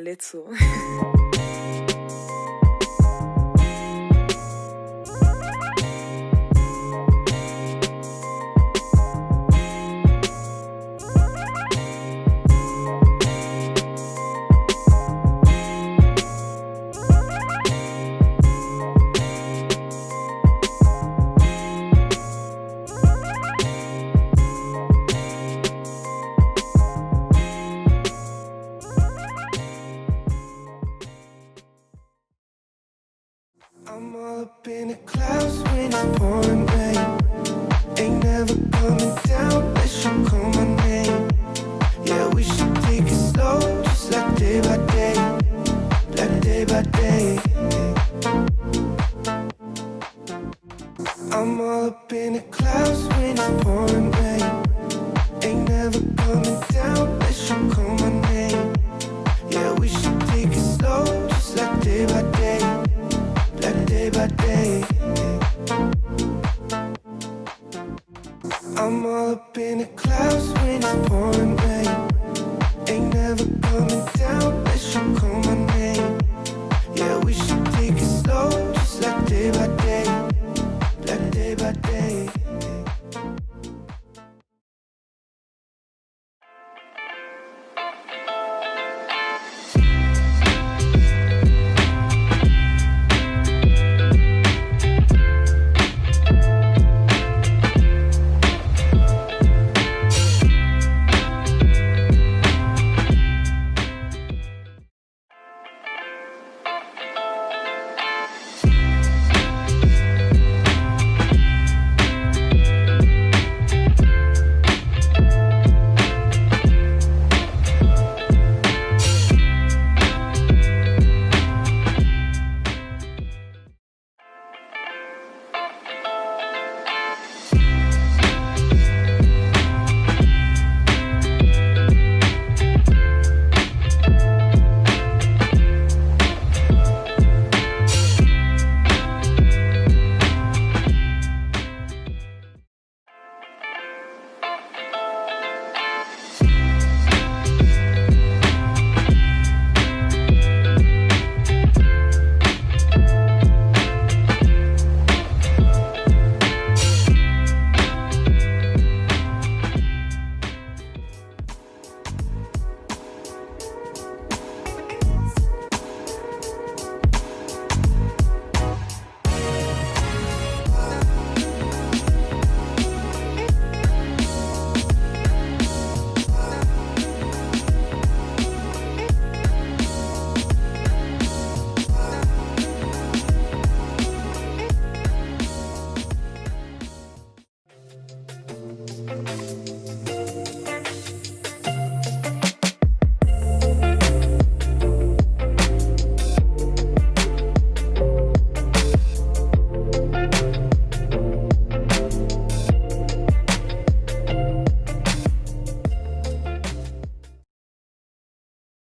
let's go. I'm all up in the clouds when it's pouring rain. Ain't never coming down unless you call my name. Yeah, we should take it slow, just like day by day, like day by day. I'm all up in the clouds when it's pouring rain. Ain't never coming down unless you call my name. Yeah, we should take it slow, just like day by day, like day by day. I'm all up in the